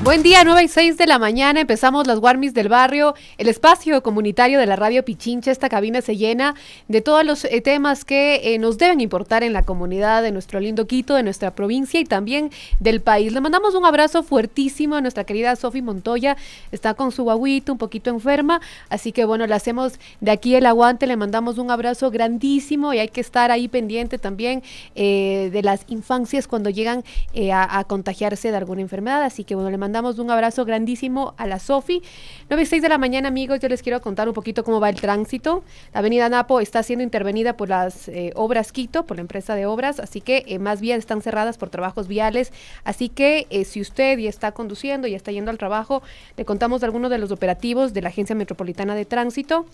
Buen día, 9:06 de la mañana, empezamos las Warmis del Barrio, el espacio comunitario de la Radio Pichincha. Esta cabina se llena de todos los temas que nos deben importar en la comunidad de nuestro lindo Quito, de nuestra provincia y también del país. Le mandamos un abrazo fuertísimo a nuestra querida Sofi Montoya, está con su guaguito un poquito enferma, así que bueno, le hacemos de aquí el aguante, le mandamos un abrazo grandísimo y hay que estar ahí pendiente también de las infancias cuando llegan a contagiarse de alguna enfermedad, así que bueno, le mandamos un abrazo grandísimo a la Sofi. 9:06 de la mañana, amigos, yo les quiero contar un poquito cómo va el tránsito. La avenida Napo está siendo intervenida por las Obras Quito, por la empresa de obras, así que más vías están cerradas por trabajos viales, así que si usted ya está conduciendo, ya está yendo al trabajo, le contamos de algunos de los operativos de la Agencia Metropolitana de Tránsito.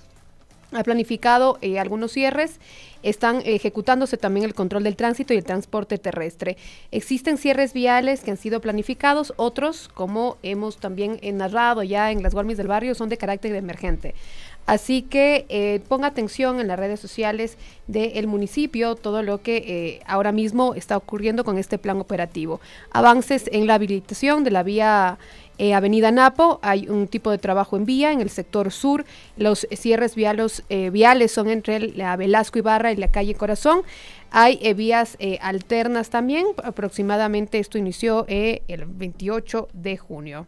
Ha planificado algunos cierres, están ejecutándose también el control del tránsito y el transporte terrestre. Existen cierres viales que han sido planificados, otros, como hemos también narrado ya en las Warmis del Barrio, son de carácter emergente. Así que ponga atención en las redes sociales del municipio, todo lo que ahora mismo está ocurriendo con este plan operativo. Avances en la habilitación de la vía Avenida Napo, hay un tipo de trabajo en vía en el sector sur, los cierres viales son entre la Velasco Ibarra y la calle Corazón, hay vías alternas también, aproximadamente esto inició el 28 de junio.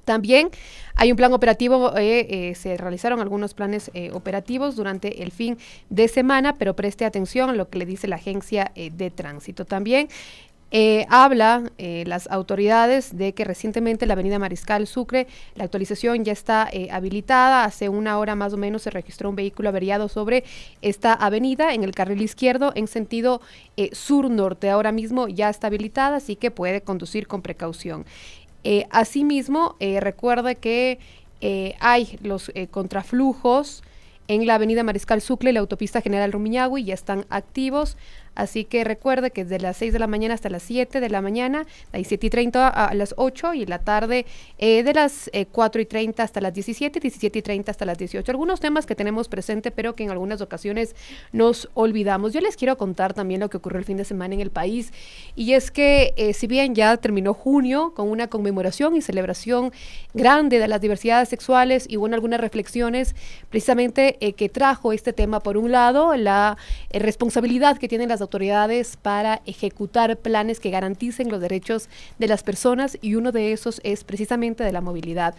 También hay un plan operativo, se realizaron algunos planes operativos durante el fin de semana, pero preste atención a lo que le dice la agencia de tránsito. También habla las autoridades de que recientemente la avenida Mariscal Sucre, la actualización ya está habilitada. Hace una hora más o menos se registró un vehículo averiado sobre esta avenida en el carril izquierdo en sentido sur-norte. Ahora mismo ya está habilitada, así que puede conducir con precaución. Asimismo, recuerde que hay los contraflujos en la avenida Mariscal Sucre y la autopista General Rumiñahui ya están activos, así que recuerde que desde las 6 de la mañana hasta las 7 de la mañana, de las 7:30 a las 8 y en la tarde de las 4:30 hasta las 17, 17:30 hasta las 18. Algunos temas que tenemos presente, pero que en algunas ocasiones nos olvidamos. Yo les quiero contar también lo que ocurrió el fin de semana en el país, y es que si bien ya terminó junio con una conmemoración y celebración grande de las diversidades sexuales y hubo algunas reflexiones precisamente que trajo este tema, por un lado, la responsabilidad que tienen las autoridades para ejecutar planes que garanticen los derechos de las personas, y uno de esos es precisamente de la movilidad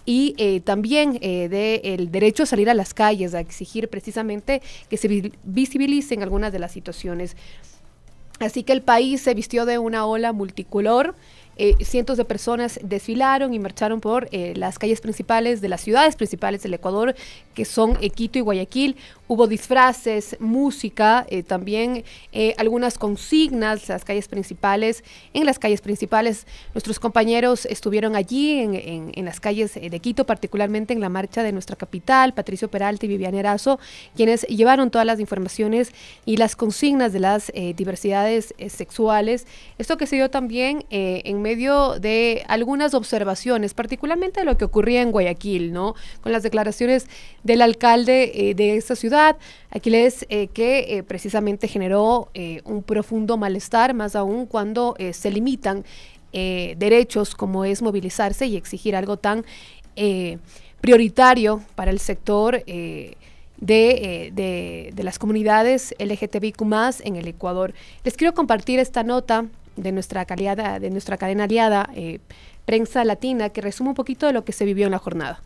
y también del derecho a salir a las calles, a exigir precisamente que se visibilicen algunas de las situaciones. Así que el país se vistió de una ola multicolor. Cientos de personas desfilaron y marcharon por las calles principales de las ciudades principales del Ecuador, que son Quito y Guayaquil. Hubo disfraces, música, también algunas consignas, en las calles principales. Nuestros compañeros estuvieron allí en las calles de Quito, particularmente en la marcha de nuestra capital, Patricio Peralta y Viviana Erazo, quienes llevaron todas las informaciones y las consignas de las diversidades sexuales. Esto que se dio también en medio de algunas observaciones, particularmente de lo que ocurría en Guayaquil, ¿no? Con las declaraciones del alcalde de esta ciudad, Aquiles, que precisamente generó un profundo malestar, más aún cuando se limitan derechos como es movilizarse y exigir algo tan prioritario para el sector de las comunidades LGTBIQ+ en el Ecuador. Les quiero compartir esta nota de nuestra cadena aliada Prensa Latina, que resume un poquito de lo que se vivió en la jornada.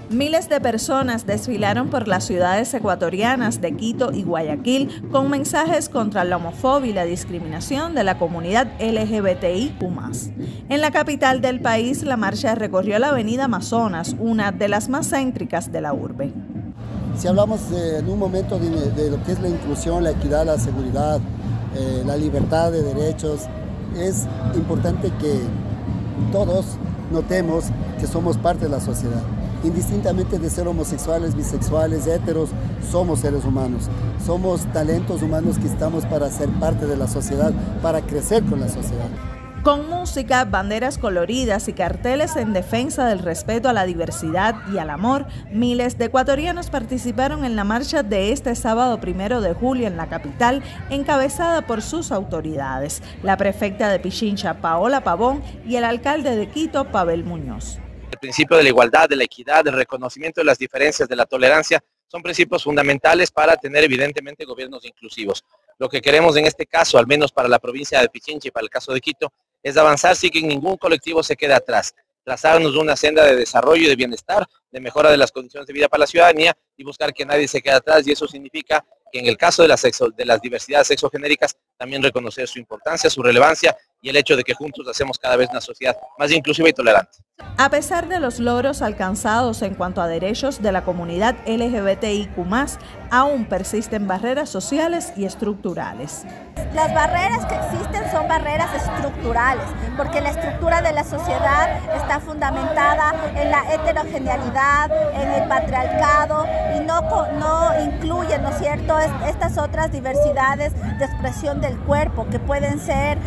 Miles de personas desfilaron por las ciudades ecuatorianas de Quito y Guayaquil con mensajes contra la homofobia y la discriminación de la comunidad LGBTIQ+. En la capital del país, la marcha recorrió la avenida Amazonas, una de las más céntricas de la urbe. Si hablamos en un momento de lo que es la inclusión, la equidad, la seguridad, la libertad de derechos, es importante que todos notemos que somos parte de la sociedad. Indistintamente de ser homosexuales, bisexuales, heteros, somos seres humanos. Somos talentos humanos que estamos para ser parte de la sociedad, para crecer con la sociedad. Con música, banderas coloridas y carteles en defensa del respeto a la diversidad y al amor, miles de ecuatorianos participaron en la marcha de este sábado 1 de julio en la capital, encabezada por sus autoridades, la prefecta de Pichincha, Paola Pavón, y el alcalde de Quito, Pavel Muñoz. El principio de la igualdad, de la equidad, del reconocimiento de las diferencias, de la tolerancia, son principios fundamentales para tener evidentemente gobiernos inclusivos. Lo que queremos en este caso, al menos para la provincia de Pichincha y para el caso de Quito, es avanzar sin que ningún colectivo se quede atrás, trazarnos una senda de desarrollo y de bienestar, de mejora de las condiciones de vida para la ciudadanía y buscar que nadie se quede atrás, y eso significa que en el caso de las diversidades sexogenéricas también reconocer su importancia, su relevancia y el hecho de que juntos hacemos cada vez una sociedad más inclusiva y tolerante. A pesar de los logros alcanzados en cuanto a derechos de la comunidad LGBTIQ+, aún persisten barreras sociales y estructurales. Las barreras que existen son barreras estructurales, porque la estructura de la sociedad está fundamentada en la heterogeneidad, en el patriarcado, y no incluye, ¿no es cierto?, estas otras diversidades de expresión del cuerpo, que pueden ser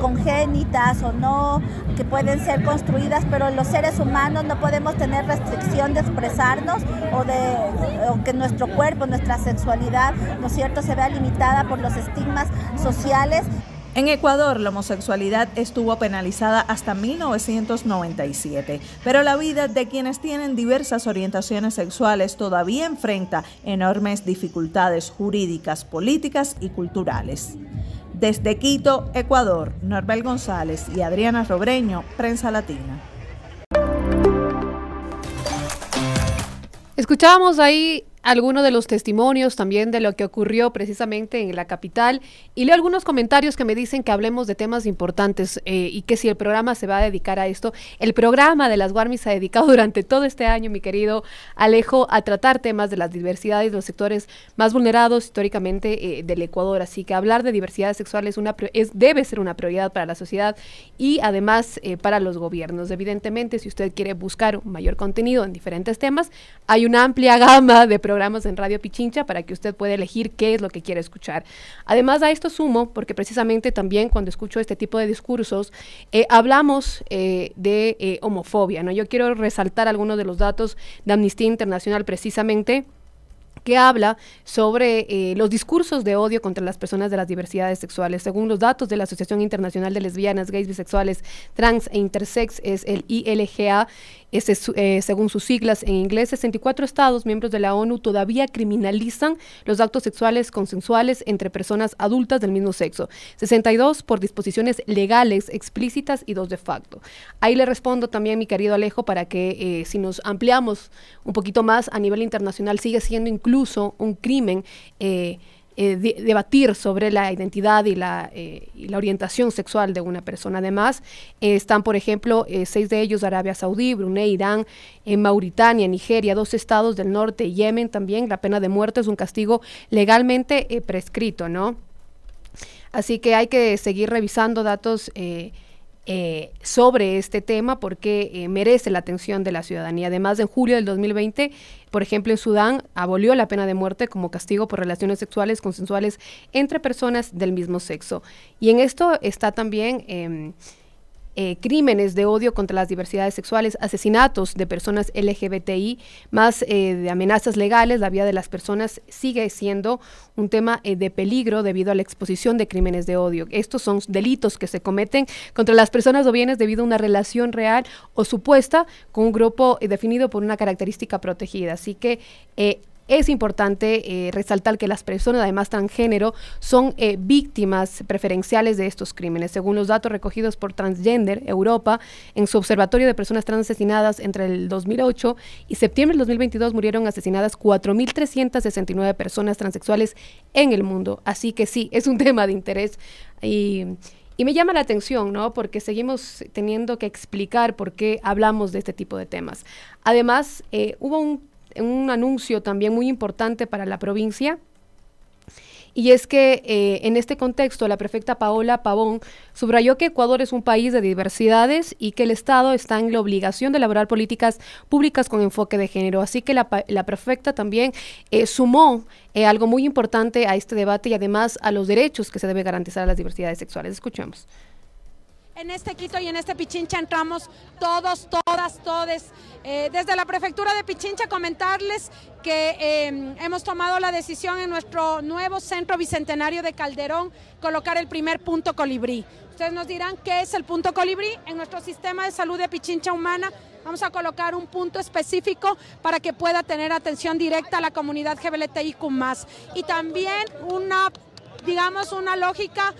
congénitas o no, que pueden ser construidas, pero los seres humanos no podemos tener restricción de expresarnos o que nuestro cuerpo, nuestra sexualidad, ¿no es cierto?, se vea limitada por los estigmas sociales. En Ecuador, la homosexualidad estuvo penalizada hasta 1997, pero la vida de quienes tienen diversas orientaciones sexuales todavía enfrenta enormes dificultades jurídicas, políticas y culturales. Desde Quito, Ecuador, Norbel González y Adriana Robreño, Prensa Latina. Escuchábamos ahí algunos de los testimonios también de lo que ocurrió precisamente en la capital, y leo algunos comentarios que me dicen que hablemos de temas importantes y que si el programa se va a dedicar a esto. El programa de las Guarmis se ha dedicado durante todo este año, mi querido Alejo, a tratar temas de las diversidades, los sectores más vulnerados históricamente del Ecuador, así que hablar de diversidad sexual debe ser una prioridad para la sociedad y además para los gobiernos. Evidentemente, si usted quiere buscar un mayor contenido en diferentes temas, hay una amplia gama de programas en Radio Pichincha para que usted pueda elegir qué es lo que quiere escuchar. Además, a esto sumo, porque precisamente también cuando escucho este tipo de discursos, hablamos de homofobia, ¿no? Yo quiero resaltar algunos de los datos de Amnistía Internacional precisamente, que habla sobre los discursos de odio contra las personas de las diversidades sexuales. Según los datos de la Asociación Internacional de Lesbianas, Gays, Bisexuales, Trans e Intersex, es el ILGA, según sus siglas en inglés, 64 estados miembros de la ONU todavía criminalizan los actos sexuales consensuales entre personas adultas del mismo sexo, 62 por disposiciones legales explícitas y 2 de facto. Ahí le respondo también, mi querido Alejo, para que si nos ampliamos un poquito más a nivel internacional, sigue siendo incluso un crimen debatir sobre la identidad y la orientación sexual de una persona. Además, están, por ejemplo, 6 de ellos: Arabia Saudí, Brunei, Irán, Mauritania, Nigeria, 2 estados del norte, Yemen también. La pena de muerte es un castigo legalmente prescrito, ¿no? Así que hay que seguir revisando datos sobre este tema porque merece la atención de la ciudadanía. Además, en julio del 2020, por ejemplo, en Sudán abolió la pena de muerte como castigo por relaciones sexuales consensuales entre personas del mismo sexo. Y en esto está también crímenes de odio contra las diversidades sexuales, asesinatos de personas LGBTI, más de amenazas legales. La vida de las personas sigue siendo un tema de peligro debido a la exposición de crímenes de odio. Estos son delitos que se cometen contra las personas o bienes debido a una relación real o supuesta con un grupo definido por una característica protegida. Así que es importante resaltar que las personas, además transgénero, son víctimas preferenciales de estos crímenes. Según los datos recogidos por Transgender Europa, en su observatorio de personas trans asesinadas entre el 2008 y septiembre del 2022 murieron asesinadas 4.369 personas transexuales en el mundo. Así que sí, es un tema de interés y me llama la atención, ¿no? Porque seguimos teniendo que explicar por qué hablamos de este tipo de temas. Además, hubo un anuncio también muy importante para la provincia, y es que en este contexto la prefecta Paola Pavón subrayó que Ecuador es un país de diversidades y que el Estado está en la obligación de elaborar políticas públicas con enfoque de género. Así que la prefecta también sumó algo muy importante a este debate y además a los derechos que se debe garantizar a las diversidades sexuales. Escuchemos. En este Quito y en este Pichincha entramos todos, todas, todes. Desde la prefectura de Pichincha comentarles que hemos tomado la decisión en nuestro nuevo centro bicentenario de Calderón colocar el primer punto colibrí. Ustedes nos dirán qué es el punto colibrí. En nuestro sistema de salud de Pichincha Humana vamos a colocar un punto específico para que pueda tener atención directa a la comunidad LGBTIQ+. Y también una lógica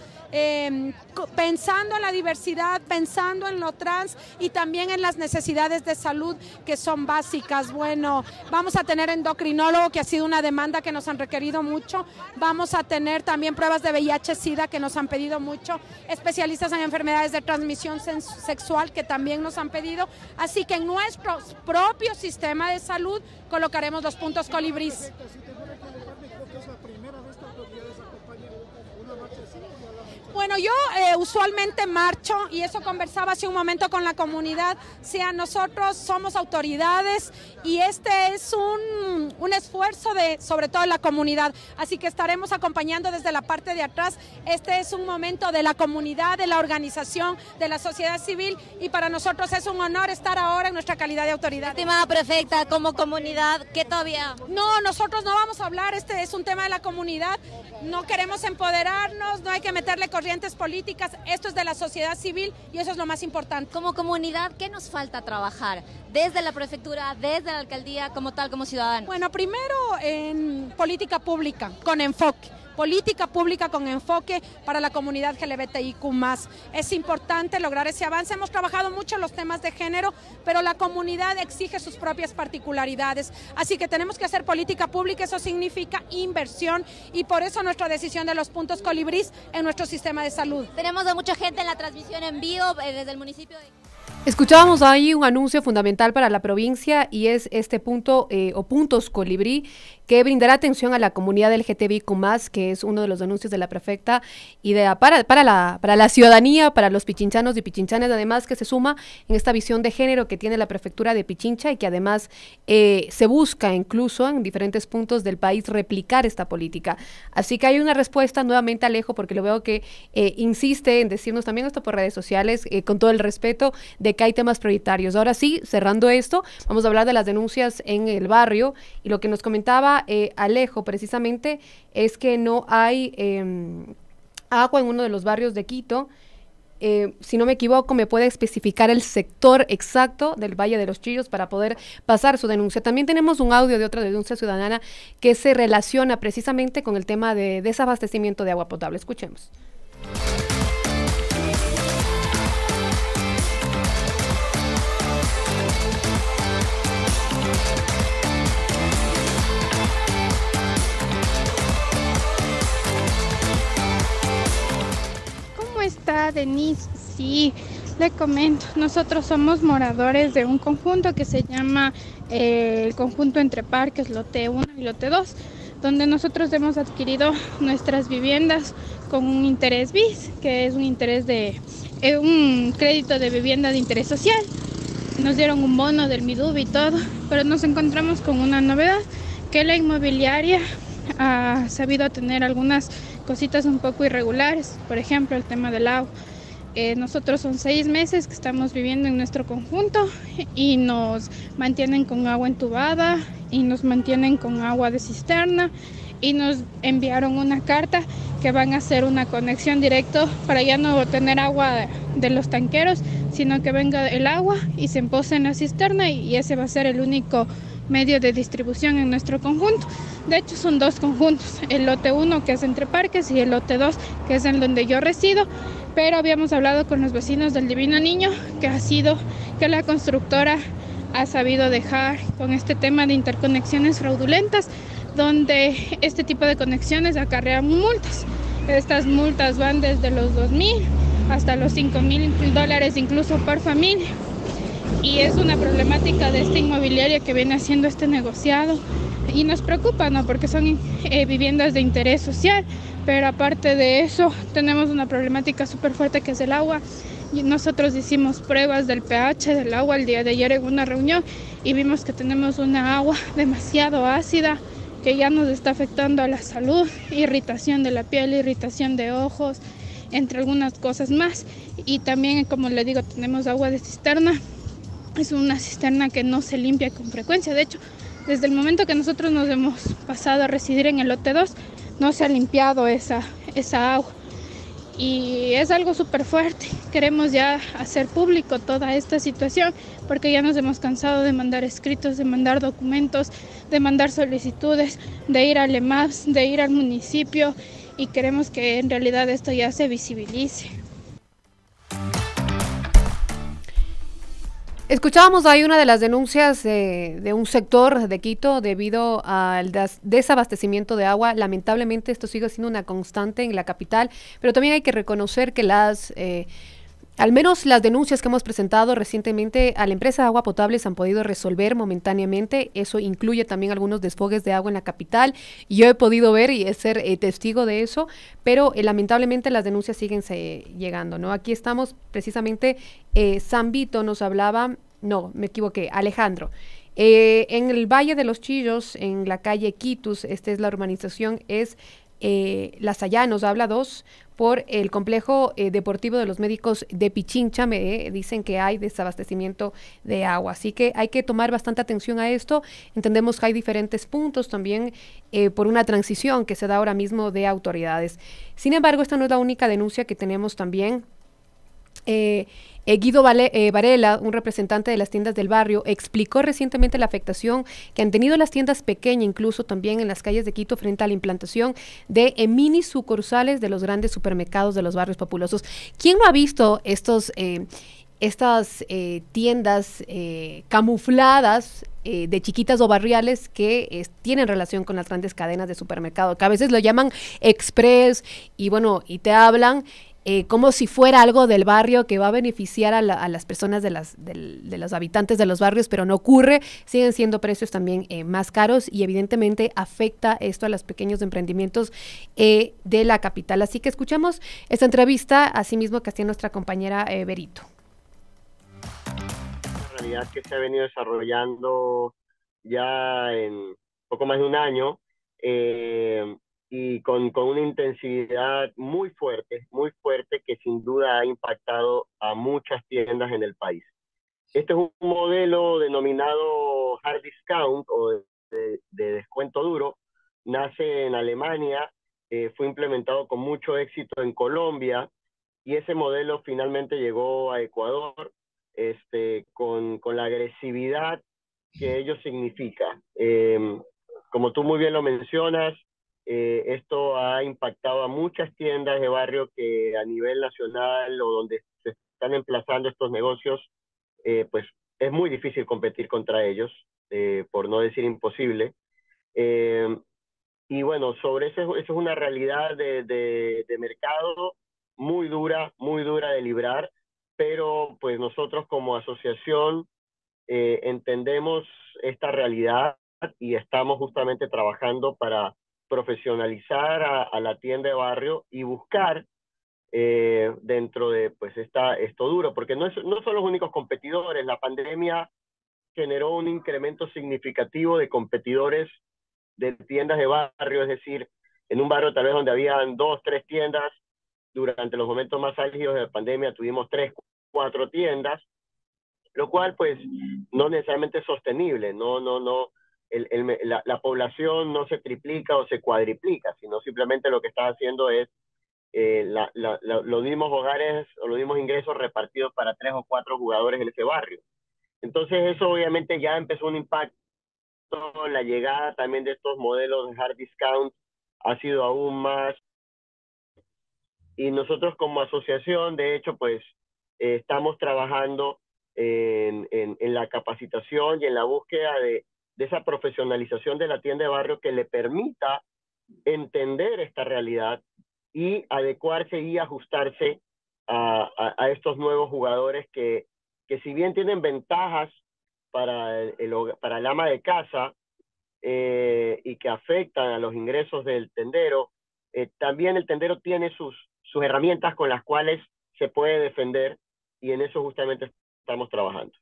pensando en la diversidad, pensando en lo trans y también en las necesidades de salud que son básicas. Bueno, vamos a tener endocrinólogo, que ha sido una demanda que nos han requerido mucho. Vamos a tener también pruebas de VIH-Sida que nos han pedido mucho, especialistas en enfermedades de transmisión sexual que también nos han pedido. Así que en nuestro propio sistema de salud colocaremos los puntos colibrís. Bueno, yo usualmente marcho y eso conversaba hace un momento con la comunidad. Nosotros somos autoridades y este es un esfuerzo sobre todo de la comunidad. Así que estaremos acompañando desde la parte de atrás. Este es un momento de la comunidad, de la organización, de la sociedad civil y para nosotros es un honor estar ahora en nuestra calidad de autoridad. Estimada prefecta, como comunidad, ¿qué todavía? No, nosotros no vamos a hablar, este es un tema de la comunidad. No queremos empoderarnos, no hay que meterle corrientes políticas, esto es de la sociedad civil y eso es lo más importante. Como comunidad, ¿qué nos falta trabajar? Desde la prefectura, desde la alcaldía, como tal, como ciudadanos. Bueno, primero en política pública, con enfoque. Política pública con enfoque para la comunidad LGBTIQ+. Es importante lograr ese avance. Hemos trabajado mucho los temas de género, pero la comunidad exige sus propias particularidades. Así que tenemos que hacer política pública, eso significa inversión y por eso nuestra decisión de los puntos colibrís en nuestro sistema de salud. Tenemos a mucha gente en la transmisión en vivo desde el municipio de... Escuchábamos ahí un anuncio fundamental para la provincia y es este punto o puntos colibrí que brindará atención a la comunidad LGBTIQ+, que es uno de los anuncios de la prefecta y para la ciudadanía, para los pichinchanos y pichinchanas, además que se suma en esta visión de género que tiene la prefectura de Pichincha y que además se busca incluso en diferentes puntos del país replicar esta política. Así que hay una respuesta nuevamente, Alejo, porque lo veo que insiste en decirnos también esto por redes sociales, con todo el respeto, de que hay temas prioritarios. Ahora sí, cerrando esto, vamos a hablar de las denuncias en el barrio y lo que nos comentaba Alejo precisamente es que no hay agua en uno de los barrios de Quito. Si no me equivoco, me puede especificar el sector exacto del Valle de los Chillos para poder pasar su denuncia. También tenemos un audio de otra denuncia ciudadana que se relaciona precisamente con el tema de desabastecimiento de agua potable. Escuchemos. Está Denise, sí, le comento, nosotros somos moradores de un conjunto que se llama el conjunto Entre Parques, lote 1 y lote 2, donde nosotros hemos adquirido nuestras viviendas con un interés BIS, que es un interés de un crédito de vivienda de interés social. Nos dieron un bono del MIDUB y todo, pero nos encontramos con una novedad, que la inmobiliaria ha sabido tener algunas cositas un poco irregulares, por ejemplo el tema del agua. Nosotros son 6 meses que estamos viviendo en nuestro conjunto y nos mantienen con agua entubada y nos mantienen con agua de cisterna y nos enviaron una carta que van a hacer una conexión directa para ya no tener agua de los tanqueros, sino que venga el agua y se empose en la cisterna y ese va a ser el único medio de distribución en nuestro conjunto. De hecho son 2 conjuntos, el lote 1 que es Entre Parques y el lote 2 que es en donde yo resido, pero habíamos hablado con los vecinos del Divino Niño que la constructora ha sabido dejar con este tema de interconexiones fraudulentas, donde este tipo de conexiones acarrean multas. Estas multas van desde los 2.000 hasta los $5.000 incluso por familia. Y es una problemática de esta inmobiliaria que viene haciendo este negociado y nos preocupa, ¿no? Porque son viviendas de interés social, pero aparte de eso tenemos una problemática súper fuerte que es el agua. Y nosotros hicimos pruebas del pH del agua el día de ayer en una reunión y vimos que tenemos una agua demasiado ácida que ya nos está afectando a la salud, irritación de la piel, irritación de ojos entre algunas cosas más. Y también, como le digo, tenemos agua de cisterna. Es una cisterna que no se limpia con frecuencia. De hecho, desde el momento que nosotros nos hemos pasado a residir en el lote 2, no se ha limpiado esa agua. Y es algo súper fuerte. Queremos ya hacer público toda esta situación porque ya nos hemos cansado de mandar escritos, de mandar documentos, de mandar solicitudes, de ir al EMAPS, de ir al municipio, y queremos que en realidad esto ya se visibilice. Escuchábamos ahí una de las denuncias de un sector de Quito debido al desabastecimiento de agua. Lamentablemente esto sigue siendo una constante en la capital, pero también hay que reconocer que al menos las denuncias que hemos presentado recientemente a la empresa de agua potable se han podido resolver momentáneamente. Eso incluye también algunos desfogues de agua en la capital. Yo he podido ver y ser testigo de eso, pero lamentablemente las denuncias siguen llegando, ¿no? Aquí estamos precisamente, San Vito nos hablaba, no, me equivoqué, Alejandro. En el Valle de los Chillos, en la calle Quitus, esta es la urbanización, es La Sayá, nos habla 2, por el complejo deportivo de los médicos de Pichincha. Me dicen que hay desabastecimiento de agua, así que hay que tomar bastante atención a esto. Entendemos que hay diferentes puntos también por una transición que se da ahora mismo de autoridades. Sin embargo, esta no es la única denuncia que tenemos también. Guido Varela, un representante de las tiendas del barrio, explicó recientemente la afectación que han tenido las tiendas pequeñas, incluso también en las calles de Quito, frente a la implantación de mini sucursales de los grandes supermercados de los barrios populosos. ¿Quién no ha visto estas tiendas camufladas de chiquitas o barriales que tienen relación con las grandes cadenas de supermercado, que a veces lo llaman express y bueno, y te hablan como si fuera algo del barrio que va a beneficiar a las personas de los habitantes de los barrios, pero no ocurre? Siguen siendo precios también más caros y evidentemente afecta esto a los pequeños emprendimientos de la capital. Así que escuchamos esta entrevista, asimismo que hacía nuestra compañera Berito. La realidad que se ha venido desarrollando ya en poco más de un año, y con una intensidad muy fuerte, que sin duda ha impactado a muchas tiendas en el país. Este es un modelo denominado hard discount o de descuento duro. Nace en Alemania, fue implementado con mucho éxito en Colombia, y ese modelo finalmente llegó a Ecuador con la agresividad que ello significa. Como tú muy bien lo mencionas, esto ha impactado a muchas tiendas de barrio que a nivel nacional o donde se están emplazando estos negocios, pues es muy difícil competir contra ellos, por no decir imposible. Y bueno, sobre eso es una realidad de mercado muy dura de librar, pero pues nosotros como asociación entendemos esta realidad y estamos justamente trabajando para profesionalizar a la tienda de barrio y buscar dentro de pues esto duro, porque no son los únicos competidores. La pandemia generó un incremento significativo de competidores de tiendas de barrio, es decir, en un barrio tal vez donde habían 2, 3 tiendas, durante los momentos más álgidos de la pandemia tuvimos 3, 4 tiendas, lo cual pues no necesariamente es sostenible, la población no se triplica o se cuadriplica, sino simplemente lo que está haciendo es los mismos hogares o los mismos ingresos repartidos para 3 o 4 jugadores en ese barrio. Entonces eso obviamente ya empezó un impacto. La llegada también de estos modelos de hard discount ha sido aún más, y nosotros como asociación de hecho pues estamos trabajando en la capacitación y en la búsqueda de esa profesionalización de la tienda de barrio que le permita entender esta realidad y adecuarse y ajustarse a estos nuevos jugadores que si bien tienen ventajas para el ama de casa y que afectan a los ingresos del tendero, también el tendero tiene sus herramientas con las cuales se puede defender, y en eso justamente estamos trabajando.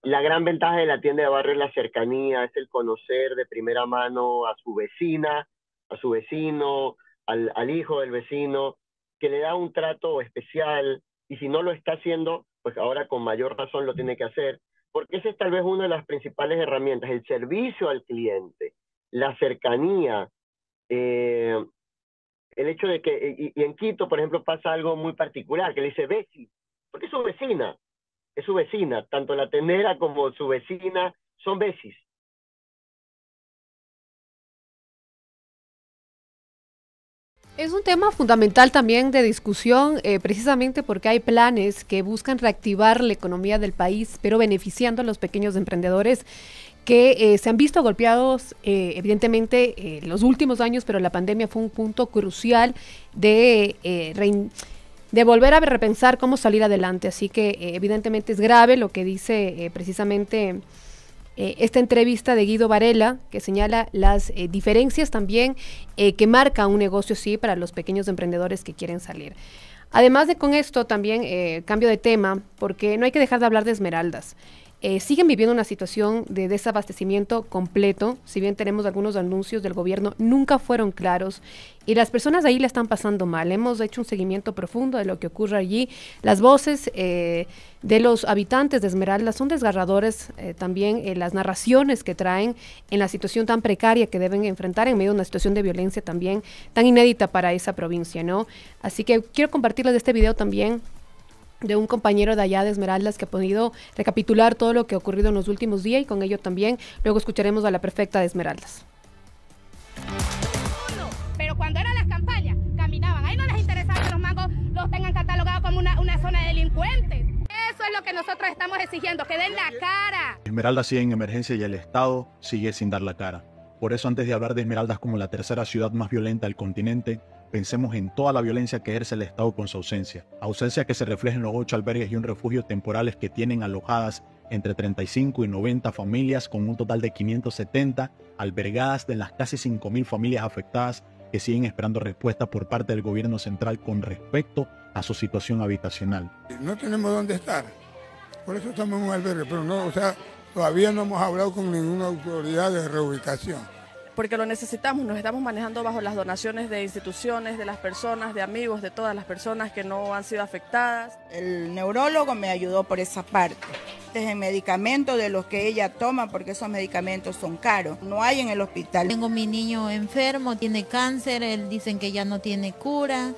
La gran ventaja de la tienda de barrio es la cercanía, es el conocer de primera mano a su vecina, a su vecino, al hijo del vecino, que le da un trato especial, y si no lo está haciendo, pues ahora con mayor razón lo tiene que hacer, porque esa es tal vez una de las principales herramientas, el servicio al cliente, la cercanía, el hecho de que, y en Quito, por ejemplo, pasa algo muy particular, que le dice Besi, porque es su vecina, tanto la tenera como su vecina son besis. Es un tema fundamental también de discusión, precisamente porque hay planes que buscan reactivar la economía del país, pero beneficiando a los pequeños emprendedores que se han visto golpeados, evidentemente, en los últimos años, pero la pandemia fue un punto crucial de volver a repensar cómo salir adelante. Así que, evidentemente, es grave lo que dice precisamente esta entrevista de Guido Varela, que señala las diferencias también que marca un negocio, sí, para los pequeños emprendedores que quieren salir. Además de con esto también cambio de tema, porque no hay que dejar de hablar de Esmeraldas. Siguen viviendo una situación de desabastecimiento completo, si bien tenemos algunos anuncios del gobierno, nunca fueron claros y las personas ahí la están pasando mal. Hemos hecho un seguimiento profundo de lo que ocurre allí. Las voces de los habitantes de Esmeraldas son desgarradores, también las narraciones que traen en la situación tan precaria que deben enfrentar en medio de una situación de violencia también tan inédita para esa provincia, ¿no? Así que quiero compartirles este video también de un compañero de allá de Esmeraldas que ha podido recapitular todo lo que ha ocurrido en los últimos días y con ello también luego escucharemos a la prefecta de Esmeraldas. Pero cuando eran las campañas, caminaban, ahí no les interesaba que los mangos los tengan catalogados como una zona de delincuentes. Eso es lo que nosotros estamos exigiendo, que den la cara. Esmeraldas sigue en emergencia y el Estado sigue sin dar la cara. Por eso, antes de hablar de Esmeraldas como la tercera ciudad más violenta del continente, pensemos en toda la violencia que ejerce el Estado con su ausencia. Ausencia que se refleja en los 8 albergues y un refugio temporales que tienen alojadas entre 35 y 90 familias, con un total de 570 albergadas de las casi 5.000 familias afectadas que siguen esperando respuesta por parte del gobierno central con respecto a su situación habitacional. No tenemos dónde estar, por eso estamos en un albergue, pero no, todavía no hemos hablado con ninguna autoridad de reubicación. Porque lo necesitamos, nos estamos manejando bajo las donaciones de instituciones, de las personas, de amigos, de todas las personas que no han sido afectadas. El neurólogo me ayudó por esa parte. Desde medicamentos de los que ella toma, porque esos medicamentos son caros, no hay en el hospital. Tengo mi niño enfermo, tiene cáncer, él dicen que ya no tiene cura,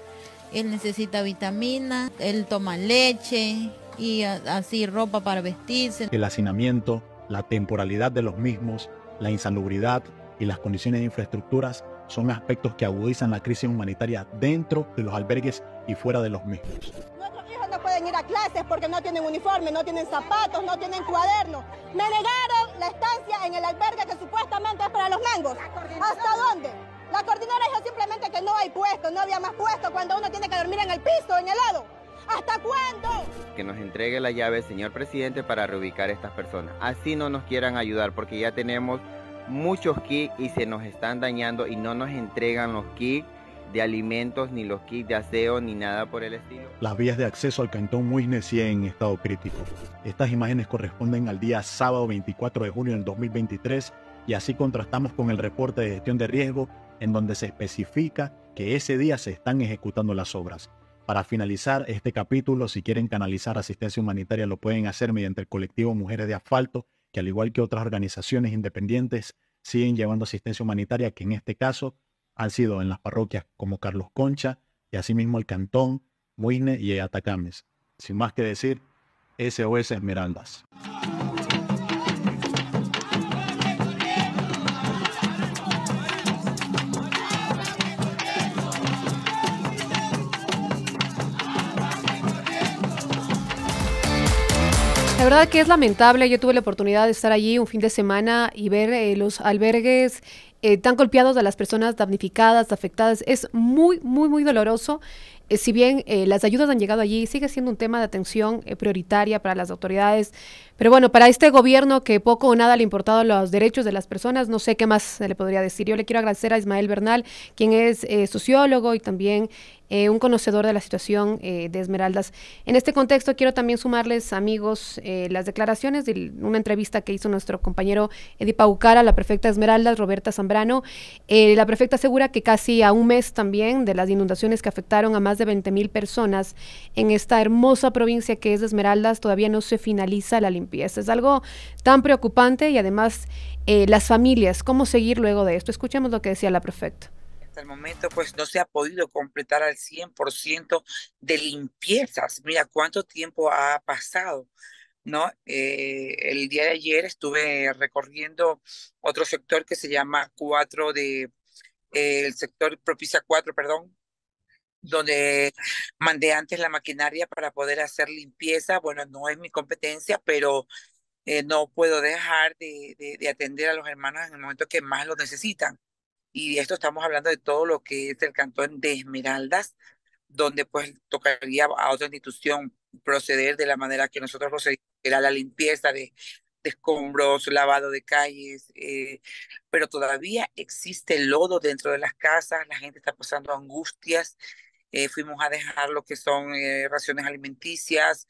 él necesita vitamina, él toma leche y así ropa para vestirse. El hacinamiento, la temporalidad de los mismos, la insalubridad y las condiciones de infraestructuras son aspectos que agudizan la crisis humanitaria dentro de los albergues y fuera de los mismos. Nuestros hijos no pueden ir a clases porque no tienen uniforme, no tienen zapatos, no tienen cuadernos. Me negaron la estancia en el albergue que supuestamente es para los mangos. ¿Hasta dónde? La coordinadora dijo simplemente que no hay puesto, no había más puesto cuando uno tiene que dormir en el piso, en el lado. ¿Hasta cuándo? Que nos entregue la llave, señor presidente, para reubicar a estas personas. Así no nos quieran ayudar porque ya tenemos muchos kits y se nos están dañando y no nos entregan los kits de alimentos, ni los kits de aseo, ni nada por el estilo. Las vías de acceso al cantón Muisne siguen en estado crítico. Estas imágenes corresponden al día sábado 24 de junio del 2023 y así contrastamos con el reporte de gestión de riesgo en donde se especifica que ese día se están ejecutando las obras. Para finalizar este capítulo, si quieren canalizar asistencia humanitaria lo pueden hacer mediante el colectivo Mujeres de Asfalto, que al igual que otras organizaciones independientes siguen llevando asistencia humanitaria, que en este caso han sido en las parroquias como Carlos Concha y asimismo el Cantón, Muisne y Atacames. Sin más que decir, SOS Esmeraldas. La verdad que es lamentable. Yo tuve la oportunidad de estar allí un fin de semana y ver los albergues tan golpeados de las personas damnificadas, afectadas. Es muy, muy, muy doloroso. Si bien las ayudas han llegado allí, sigue siendo un tema de atención prioritaria para las autoridades. Pero bueno, para este gobierno que poco o nada le ha importado los derechos de las personas, no sé qué más se le podría decir. Yo le quiero agradecer a Ismael Bernal, quien es sociólogo y también un conocedor de la situación de Esmeraldas. En este contexto quiero también sumarles, amigos, las declaraciones de una entrevista que hizo nuestro compañero Edipa Ucara, la prefecta de Esmeraldas, Roberta Zambrano. La prefecta asegura que casi a un mes también de las inundaciones que afectaron a más de 20,000 personas en esta hermosa provincia que es de Esmeraldas, todavía no se finaliza la limpieza. Es algo tan preocupante y además las familias, ¿cómo seguir luego de esto? Escuchemos lo que decía la prefecta. Hasta el momento pues no se ha podido completar al 100% de limpiezas. Mira cuánto tiempo ha pasado, ¿no? El día de ayer estuve recorriendo otro sector que se llama el sector Propicia 4, perdón, donde mandé antes la maquinaria para poder hacer limpieza. Bueno, no es mi competencia, pero no puedo dejar de atender a los hermanos en el momento que más lo necesitan. Y esto estamos hablando de todo lo que es el cantón de Esmeraldas, donde pues tocaría a otra institución proceder de la manera que nosotros procedimos, que era la limpieza de escombros, lavado de calles, pero todavía existe lodo dentro de las casas, la gente está pasando angustias. Fuimos a dejar lo que son raciones alimenticias,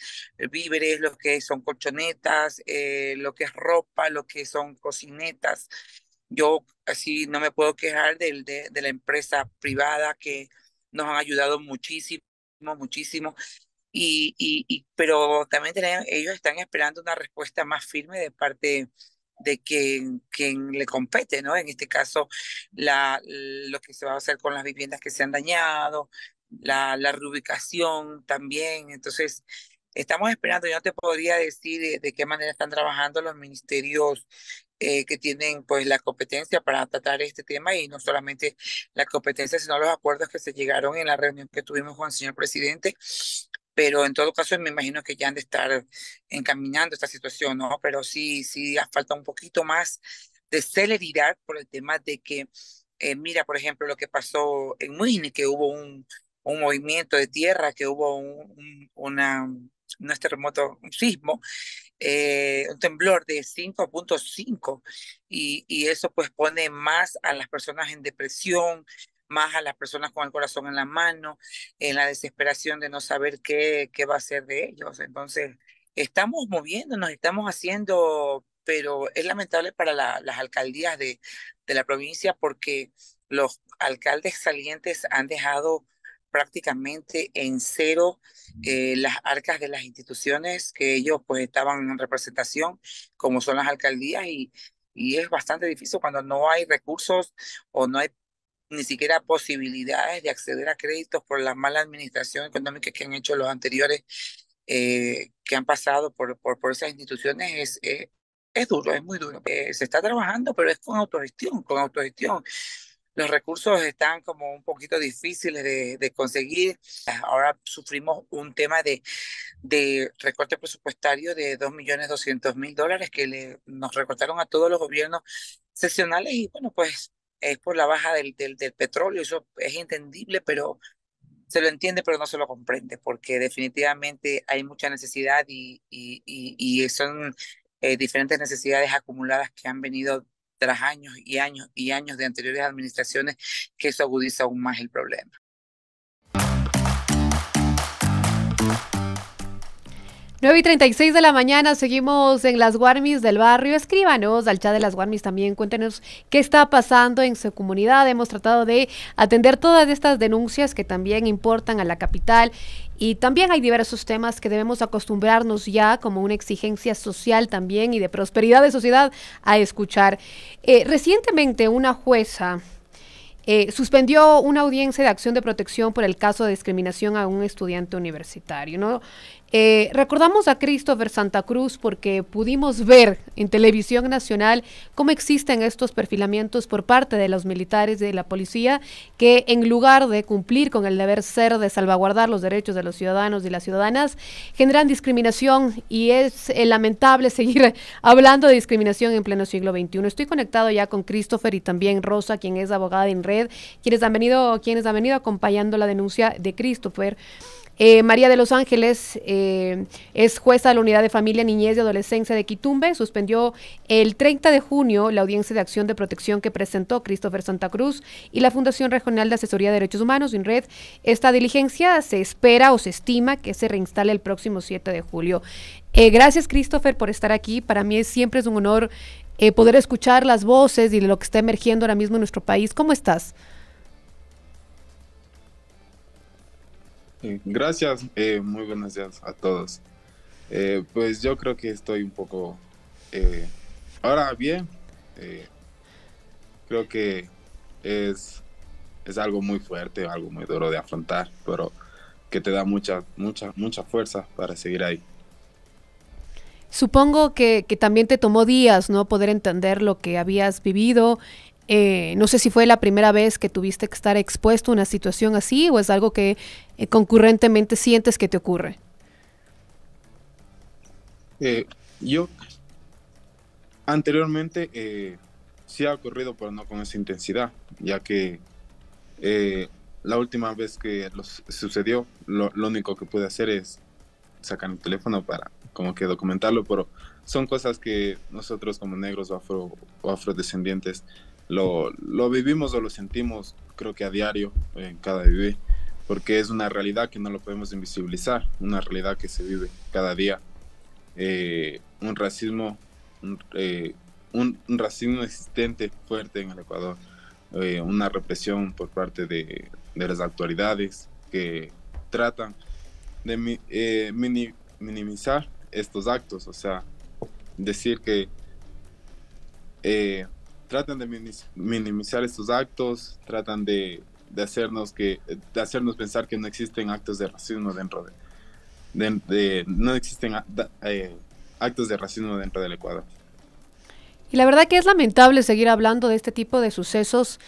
víveres, lo que son colchonetas, lo que es ropa, lo que son cocinetas. Yo así no me puedo quejar de la empresa privada que nos han ayudado muchísimo, muchísimo. Pero también ellos están esperando una respuesta más firme de parte de quien le compete, ¿no? En este caso, lo que se va a hacer con las viviendas que se han dañado, la reubicación también. Entonces, estamos esperando. Yo no te podría decir de qué manera están trabajando los ministerios que tienen pues la competencia para tratar este tema, y no solamente la competencia, sino los acuerdos que se llegaron en la reunión que tuvimos con el señor presidente. Pero en todo caso me imagino que ya han de estar encaminando esta situación, ¿no? Pero sí falta un poquito más de celeridad por el tema de que, mira, por ejemplo, lo que pasó en Muini, que hubo un movimiento de tierra, que hubo no es terremoto, un sismo, un temblor de 5.5, y eso pues pone más a las personas en depresión, más a las personas con el corazón en la mano, en la desesperación de no saber qué va a ser de ellos. Entonces, estamos moviéndonos, estamos haciendo, pero es lamentable para las alcaldías de la provincia, porque los alcaldes salientes han dejado prácticamente en cero las arcas de las instituciones que ellos pues estaban en representación, como son las alcaldías, y es bastante difícil cuando no hay recursos o no hay ni siquiera posibilidades de acceder a créditos por la mala administración económica que han hecho los anteriores que han pasado por esas instituciones. Es duro, es muy duro. Se está trabajando, pero es con autogestión, con autogestión. Los recursos están como un poquito difíciles de conseguir. Ahora sufrimos un tema de recorte presupuestario de $2.200.000 que nos recortaron a todos los gobiernos seccionales, y bueno, pues es por la baja del petróleo. Eso es entendible, pero se lo entiende, pero no se lo comprende, porque definitivamente hay mucha necesidad y son diferentes necesidades acumuladas que han venido tras años y años y años de anteriores administraciones, que eso agudiza aún más el problema. 9:36 de la mañana, seguimos en las Guarmis del barrio. Escríbanos al chat de las Guarmis también, cuéntenos qué está pasando en su comunidad. Hemos tratado de atender todas estas denuncias que también importan a la capital, y también hay diversos temas que debemos acostumbrarnos ya como una exigencia social también y de prosperidad de sociedad a escuchar. Recientemente una jueza suspendió una audiencia de acción de protección por el caso de discriminación a un estudiante universitario, ¿no? Recordamos a Christopher Santa Cruz porque pudimos ver en televisión nacional cómo existen estos perfilamientos por parte de los militares de la policía, que en lugar de cumplir con el deber ser de salvaguardar los derechos de los ciudadanos y las ciudadanas, generan discriminación, y es lamentable seguir hablando de discriminación en pleno siglo XXI. Estoy conectado ya con Christopher y también Rosa, quien es abogada de INRE red, quienes han venido acompañando la denuncia de Christopher. María de los Ángeles es jueza de la Unidad de Familia, Niñez y Adolescencia de Quitumbe. Suspendió el 30 de junio la audiencia de acción de protección que presentó Christopher Santa Cruz y la Fundación Regional de Asesoría de Derechos Humanos, INRED. Esta diligencia se espera o se estima que se reinstale el próximo 7 de julio. Gracias, Christopher, por estar aquí. Para mí siempre es un honor poder escuchar las voces y de lo que está emergiendo ahora mismo en nuestro país. ¿Cómo estás? Gracias, muy buenos días a todos. Pues yo creo que estoy un poco, ahora bien, creo que es algo muy fuerte, algo muy duro de afrontar, pero que te da mucha fuerza para seguir ahí. Supongo que también te tomó días, ¿no?, poder entender lo que habías vivido. No sé si fue la primera vez que tuviste que estar expuesto a una situación así o es algo que concurrentemente sientes que te ocurre. Yo anteriormente sí ha ocurrido, pero no con esa intensidad, ya que la última vez que sucedió, lo único que pude hacer es sacar el teléfono para como que documentarlo, pero son cosas que nosotros como negros o afrodescendientes lo vivimos o lo sentimos, creo que a diario, en cada vivir, porque es una realidad que no lo podemos invisibilizar, una realidad que se vive cada día. Un racismo existente fuerte en el Ecuador, una represión por parte de las autoridades que tratan de minimizar estos actos, o sea, decir que tratan de minimizar estos actos, tratan de hacernos pensar que no existen actos de racismo dentro no existen actos de racismo dentro del Ecuador. Y la verdad que es lamentable seguir hablando de este tipo de sucesos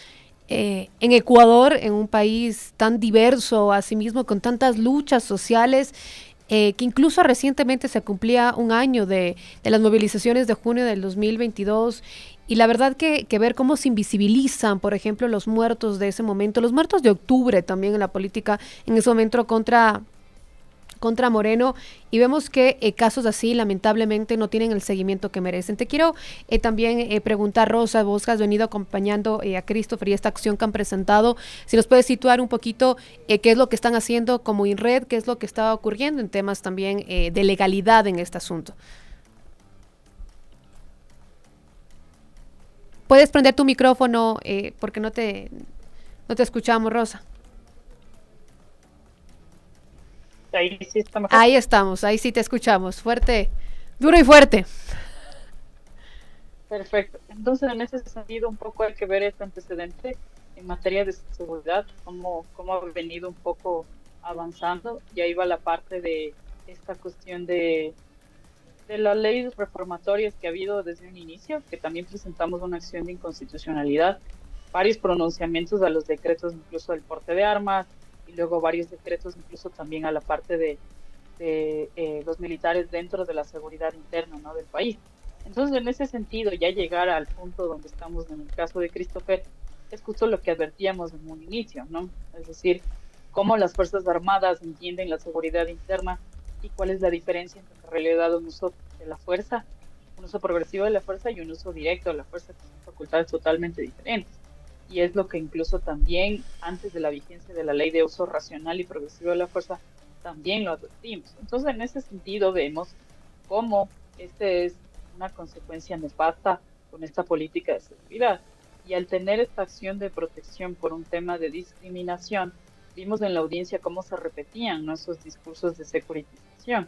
en Ecuador, en un país tan diverso, asimismo con tantas luchas sociales, que incluso recientemente se cumplía un año de las movilizaciones de junio del 2022. Y la verdad que ver cómo se invisibilizan, por ejemplo, los muertos de ese momento, los muertos de octubre también en la política, en ese momento contra Moreno, y vemos que casos así lamentablemente no tienen el seguimiento que merecen. Te quiero también preguntar, Rosa, vos has venido acompañando a Christopher y esta acción que han presentado, si nos puedes situar un poquito qué es lo que están haciendo como INRED, qué es lo que está ocurriendo en temas también de legalidad en este asunto. Puedes prender tu micrófono porque no te escuchamos, Rosa. Ahí sí estamos. Ahí estamos, ahí sí te escuchamos. Fuerte, duro y fuerte. Perfecto. Entonces, en ese sentido, un poco hay que ver este antecedente en materia de seguridad, cómo ha venido un poco avanzando. Y ahí va la parte de esta cuestión de las leyes reformatorias que ha habido desde un inicio, que también presentamos una acción de inconstitucionalidad, varios pronunciamientos a los decretos incluso del porte de armas, y luego varios decretos incluso también a la parte de los militares dentro de la seguridad interna, ¿no?, del país. Entonces, en ese sentido, ya llegar al punto donde estamos en el caso de Christopher, es justo lo que advertíamos en un inicio, ¿no? Es decir, cómo las Fuerzas Armadas entienden la seguridad interna y cuál es la diferencia entre en realidad un uso de la fuerza, un uso progresivo de la fuerza y un uso directo de la fuerza, que son facultades totalmente diferentes. Y es lo que incluso también antes de la vigencia de la ley de uso racional y progresivo de la fuerza también lo advertimos. Entonces, en ese sentido vemos cómo este es una consecuencia nefasta con esta política de seguridad. Y al tener esta acción de protección por un tema de discriminación, vimos en la audiencia cómo se repetían, ¿no?, esos discursos de securitización.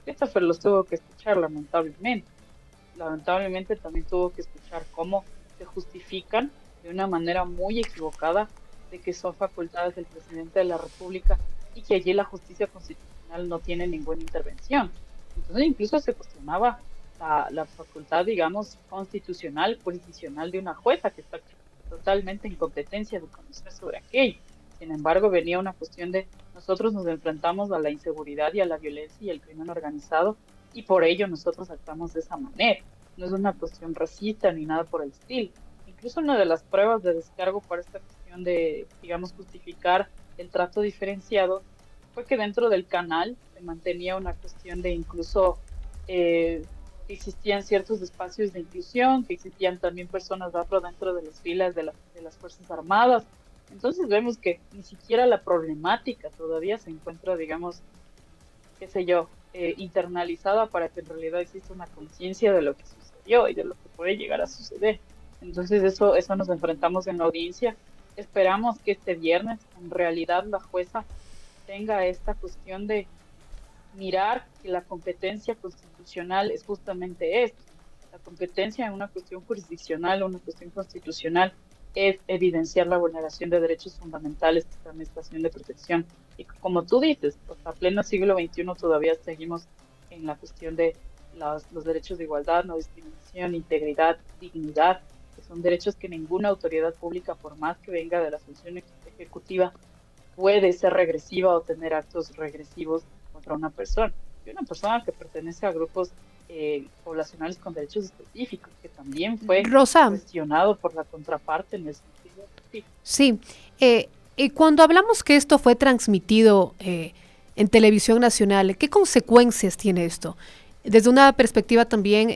Christopher los tuvo que escuchar, lamentablemente. Lamentablemente también tuvo que escuchar cómo se justifican de una manera muy equivocada de que son facultades del presidente de la República y que allí la justicia constitucional no tiene ninguna intervención. Entonces incluso se cuestionaba la facultad, digamos, constitucional, jurisdiccional de una jueza que está totalmente en competencia de conocer sobre aquello. Sin embargo, venía una cuestión de nosotros nos enfrentamos a la inseguridad y a la violencia y al crimen organizado y por ello nosotros actuamos de esa manera. No es una cuestión racista ni nada por el estilo. Incluso una de las pruebas de descargo por esta cuestión cuestión de, digamos, justificar el trato diferenciado fue que dentro del canal se mantenía una cuestión de incluso existían ciertos espacios de inclusión, que existían también personas afro dentro de las filas de las Fuerzas Armadas. Entonces vemos que ni siquiera la problemática todavía se encuentra, digamos, qué sé yo, internalizada para que en realidad exista una conciencia de lo que sucedió y de lo que puede llegar a suceder. Entonces eso nos enfrentamos en la audiencia. Esperamos que este viernes en realidad la jueza tenga esta cuestión de mirar que la competencia constitucional es justamente esto. La competencia en una cuestión jurisdiccional, una cuestión constitucional, es evidenciar la vulneración de derechos fundamentales de esta administración de protección. Y como tú dices, hasta pleno siglo XXI todavía seguimos en la cuestión de los derechos de igualdad, no discriminación, integridad, dignidad, que son derechos que ninguna autoridad pública, por más que venga de la función ejecutiva, puede ser regresiva o tener actos regresivos contra una persona. Y una persona que pertenece a grupos poblacionales con derechos específicos, que también fue cuestionado por la contraparte en el sentido. Sí, cuando hablamos que esto fue transmitido en televisión nacional, ¿qué consecuencias tiene esto? Desde una perspectiva también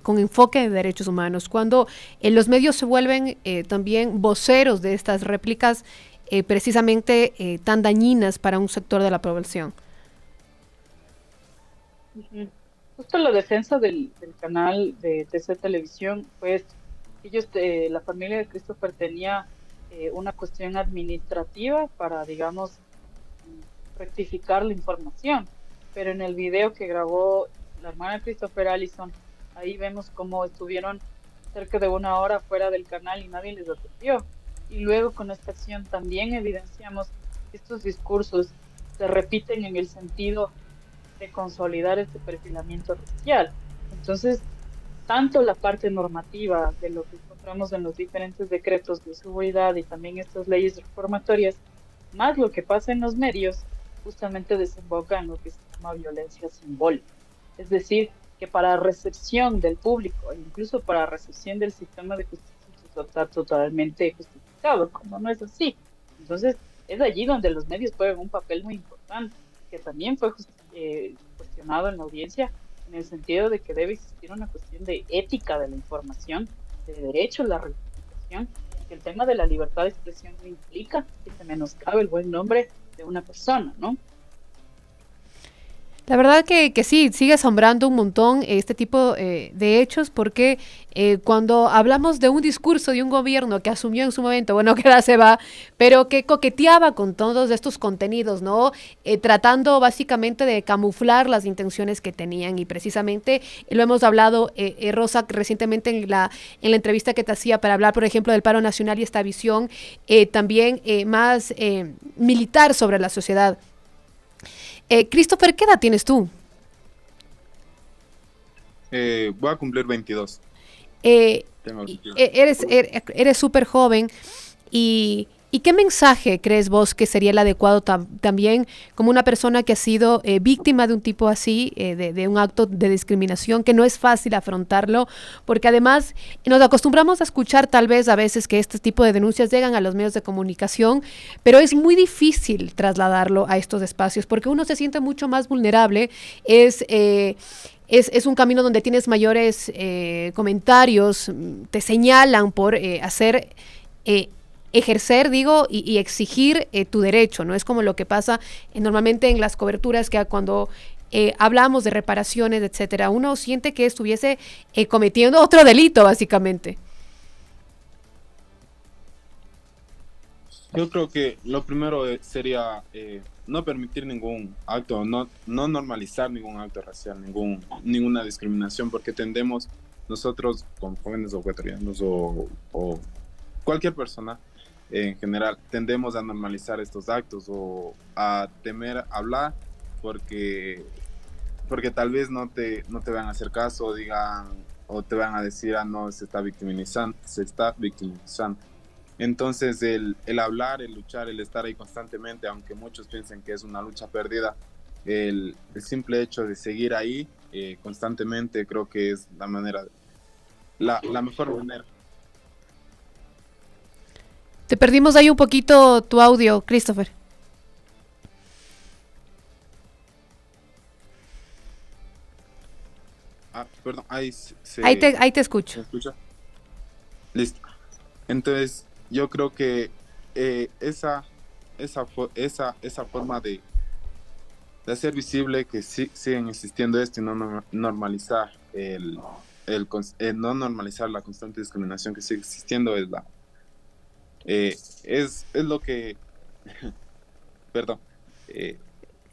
con enfoque de derechos humanos, cuando los medios se vuelven también voceros de estas réplicas precisamente tan dañinas para un sector de la población. Justo la defensa del canal de TC Televisión, pues ellos, la familia de Christopher tenía una cuestión administrativa para, digamos, rectificar la información, pero en el video que grabó la hermana de Christopher, Allison, ahí vemos cómo estuvieron cerca de 1 hora fuera del canal y nadie les atendió. Y luego con esta acción también evidenciamos que estos discursos se repiten en el sentido de consolidar este perfilamiento racial. Entonces, tanto la parte normativa de lo que encontramos en los diferentes decretos de seguridad y también estas leyes reformatorias, más lo que pasa en los medios, justamente desemboca en lo que se llama violencia simbólica. Es decir, que para recepción del público, incluso para recepción del sistema de justicia, está totalmente justificado, como no es así. Entonces, es allí donde los medios juegan un papel muy importante, que también fue cuestionado en la audiencia, en el sentido de que debe existir una cuestión de ética de la información, de derecho a la rectificación, que el tema de la libertad de expresión no implica que se menoscabe el buen nombre de una persona, ¿no? La verdad que sí, sigue asombrando un montón este tipo de hechos, porque cuando hablamos de un discurso de un gobierno que asumió en su momento, bueno, que ahora se va, pero que coqueteaba con todos estos contenidos, ¿no? Tratando básicamente de camuflar las intenciones que tenían, y precisamente lo hemos hablado, Rosa, recientemente en la entrevista que te hacía para hablar, por ejemplo, del paro nacional y esta visión también más militar sobre la sociedad. Christopher, ¿qué edad tienes tú? Voy a cumplir 22. Eres súper joven. ¿Y qué mensaje crees vos que sería el adecuado también como una persona que ha sido víctima de un tipo así, de un acto de discriminación, que no es fácil afrontarlo, porque además nos acostumbramos a escuchar tal vez a veces que este tipo de denuncias llegan a los medios de comunicación, pero es muy difícil trasladarlo a estos espacios porque uno se siente mucho más vulnerable, es un camino donde tienes mayores comentarios, te señalan por ejercer, digo, y exigir tu derecho, ¿no? Es como lo que pasa normalmente en las coberturas, que cuando hablamos de reparaciones, etcétera, uno siente que estuviese cometiendo otro delito, básicamente. Yo creo que lo primero sería no permitir ningún acto, no normalizar ningún acto racial, ninguna discriminación, porque tendemos nosotros como jóvenes ecuatorianos o cualquier persona en general, tendemos a normalizar estos actos o a temer hablar porque tal vez no te van a hacer caso o digan, o te van a decir, no, se está victimizando. Entonces el hablar, el luchar, el estar ahí constantemente, aunque muchos piensen que es una lucha perdida, el simple hecho de seguir ahí constantemente, creo que es la mejor manera. Te perdimos ahí un poquito tu audio, Christopher. Perdón, ahí te escucho. ¿Se escucha? Listo. Entonces, yo creo que esa forma de hacer visible que siguen existiendo esto y no normalizar no normalizar la constante discriminación que sigue existiendo es lo que perdón.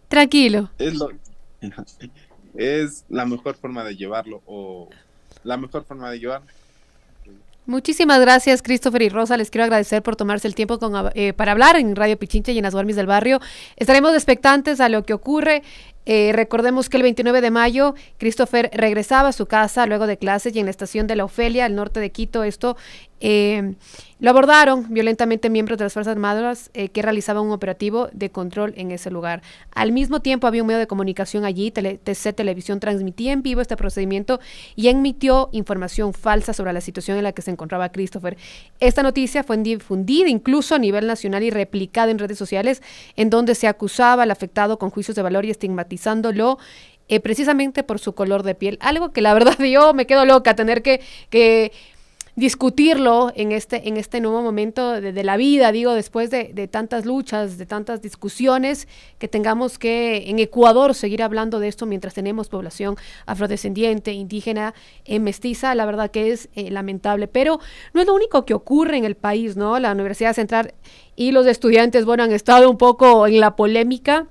Tranquilo. Es la mejor forma de llevarlo Muchísimas gracias, Christopher y Rosa. Les quiero agradecer por tomarse el tiempo para hablar en Radio Pichincha y en las Guarmis del Barrio. Estaremos expectantes a lo que ocurre. Recordemos que el 29 de mayo Christopher regresaba a su casa luego de clases y en la estación de La Ofelia, al norte de Quito, lo abordaron violentamente miembros de las Fuerzas Armadas que realizaban un operativo de control en ese lugar. Al mismo tiempo había un medio de comunicación allí, TC Televisión, transmitía en vivo este procedimiento y emitió información falsa sobre la situación en la que se encontraba Christopher. Esta noticia fue difundida incluso a nivel nacional y replicada en redes sociales, en donde se acusaba al afectado con juicios de valor y estigmatizándolo precisamente por su color de piel. Algo que la verdad yo me quedo loca tener que discutirlo en este nuevo momento de la vida, digo, después de tantas luchas, de tantas discusiones, que tengamos que en Ecuador seguir hablando de esto mientras tenemos población afrodescendiente, indígena, mestiza. La verdad que es lamentable, pero no es lo único que ocurre en el país, ¿no? La Universidad Central y los estudiantes, bueno, han estado un poco en la polémica,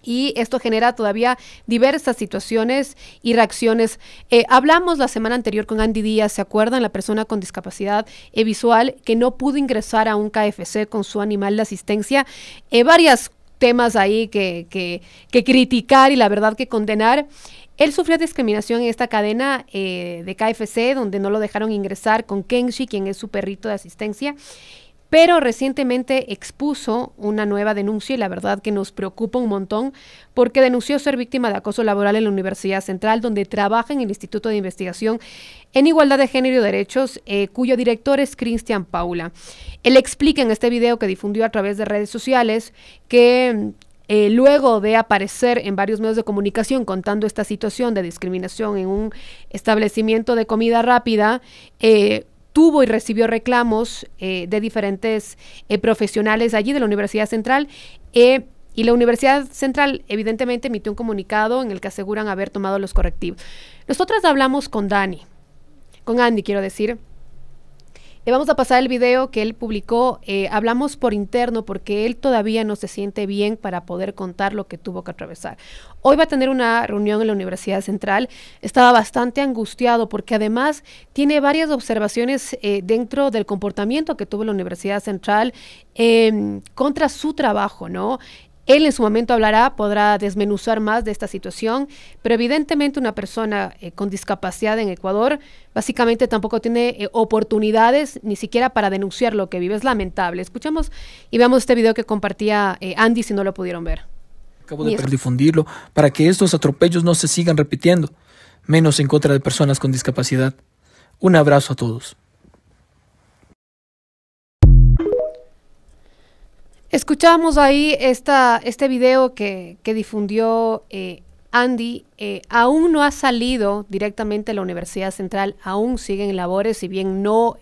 y esto genera todavía diversas situaciones y reacciones. Hablamos la semana anterior con Andy Díaz, ¿se acuerdan? La persona con discapacidad visual que no pudo ingresar a un KFC con su animal de asistencia. Varios temas ahí que criticar y la verdad que condenar. Él sufrió discriminación en esta cadena de KFC, donde no lo dejaron ingresar con Kenshi, quien es su perrito de asistencia. Pero recientemente expuso una nueva denuncia y la verdad que nos preocupa un montón porque denunció ser víctima de acoso laboral en la Universidad Central, donde trabaja en el Instituto de Investigación en Igualdad de Género y Derechos, cuyo director es Cristian Paula. Él explica en este video que difundió a través de redes sociales que luego de aparecer en varios medios de comunicación contando esta situación de discriminación en un establecimiento de comida rápida, tuvo y recibió reclamos de diferentes profesionales allí de la Universidad Central y la Universidad Central evidentemente emitió un comunicado en el que aseguran haber tomado los correctivos. Nosotras hablamos con Andy quiero decir. Vamos a pasar el video que él publicó. Hablamos por interno porque él todavía no se siente bien para poder contar lo que tuvo que atravesar. Hoy va a tener una reunión en la Universidad Central. Estaba bastante angustiado porque además tiene varias observaciones dentro del comportamiento que tuvo la Universidad Central contra su trabajo, ¿no? Él en su momento podrá desmenuzar más de esta situación, pero evidentemente una persona con discapacidad en Ecuador básicamente tampoco tiene oportunidades ni siquiera para denunciar lo que vive. Es lamentable. Escuchamos y veamos este video que compartía Andy si no lo pudieron ver. Acabo de difundirlo para que estos atropellos no se sigan repitiendo, menos en contra de personas con discapacidad. Un abrazo a todos. Escuchamos ahí este video que difundió Andy. Aún no ha salido directamente a la Universidad Central, aún sigue en labores, si bien no,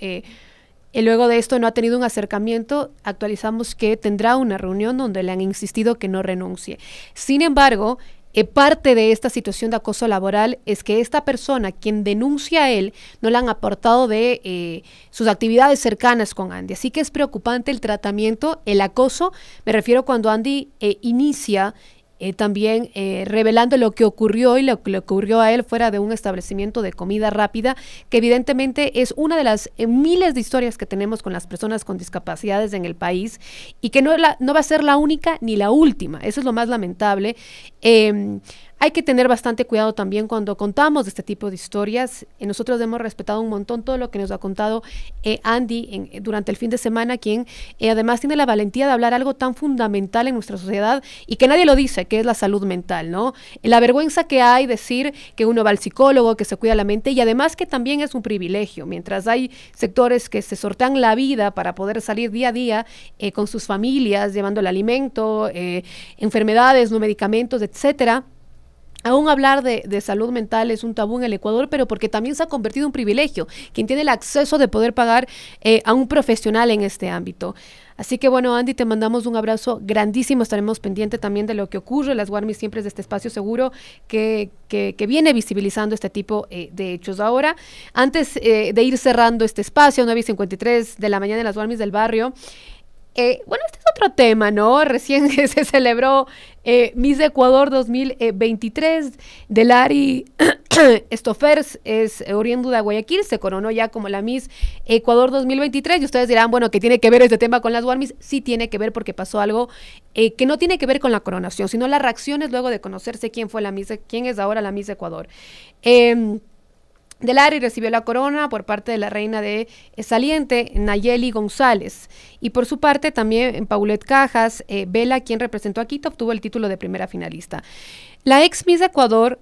luego de esto no ha tenido un acercamiento. Actualizamos que tendrá una reunión donde le han insistido que no renuncie. Sin embargo, parte de esta situación de acoso laboral es que esta persona, quien denuncia a él, no le han aportado de sus actividades cercanas con Andy. Así que es preocupante el tratamiento, el acoso. Me refiero cuando Andy inicia también revelando lo que ocurrió y lo que le ocurrió a él fuera de un establecimiento de comida rápida, que evidentemente es una de las miles de historias que tenemos con las personas con discapacidades en el país y que no va a ser la única ni la última. Eso es lo más lamentable. hay que tener bastante cuidado también cuando contamos de este tipo de historias. Nosotros hemos respetado un montón todo lo que nos ha contado Andy durante el fin de semana, quien además tiene la valentía de hablar algo tan fundamental en nuestra sociedad y que nadie lo dice, que es la salud mental, ¿no? La vergüenza que hay decir que uno va al psicólogo, que se cuida la mente, y además que también es un privilegio, mientras hay sectores que se sortean la vida para poder salir día a día con sus familias, llevando el alimento, enfermedades, no medicamentos, etcétera. Aún hablar de salud mental es un tabú en el Ecuador, pero porque también se ha convertido en un privilegio, quien tiene el acceso de poder pagar a un profesional en este ámbito. Así que bueno, Andy, te mandamos un abrazo grandísimo, estaremos pendientes también de lo que ocurre. Las Guarmis siempre es de este espacio seguro que viene visibilizando este tipo de hechos. Ahora, antes de ir cerrando este espacio, 9:53 de la mañana en las Guarmis del barrio, bueno, este es otro tema, ¿no? Recién se celebró Miss Ecuador 2023. Delari Estofers es oriundo de Guayaquil, se coronó ya como la Miss Ecuador 2023 y ustedes dirán, bueno, ¿qué tiene que ver este tema con las Guarmis? Sí tiene que ver porque pasó algo que no tiene que ver con la coronación, sino las reacciones luego de conocerse quién fue la Miss, quién es ahora la Miss Ecuador. Delari recibió la corona por parte de la reina de saliente, Nayeli González. Y por su parte también Paulette Cajas, Vela, quien representó a Quito, obtuvo el título de primera finalista. La ex Miss Ecuador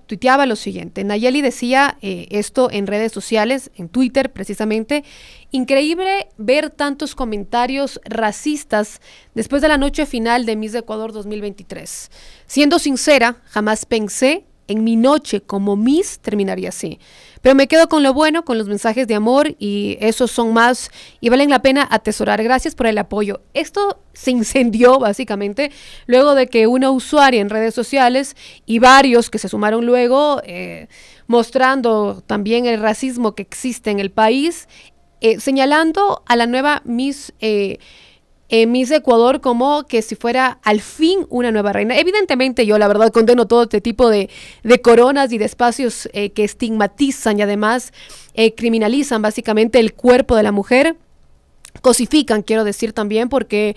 tuiteaba lo siguiente. Nayeli decía esto en redes sociales, en Twitter precisamente: increíble ver tantos comentarios racistas después de la noche final de Miss Ecuador 2023. Siendo sincera, jamás pensé en mi noche como Miss terminaría así. Pero me quedo con lo bueno, con los mensajes de amor, y esos son más y valen la pena atesorar. Gracias por el apoyo. Esto se incendió básicamente luego de que una usuaria en redes sociales y varios que se sumaron luego mostrando también el racismo que existe en el país, señalando a la nueva Miss Ecuador como que si fuera al fin una nueva reina. Evidentemente yo la verdad condeno todo este tipo de coronas y de espacios que estigmatizan y además criminalizan básicamente el cuerpo de la mujer, cosifican, quiero decir también, porque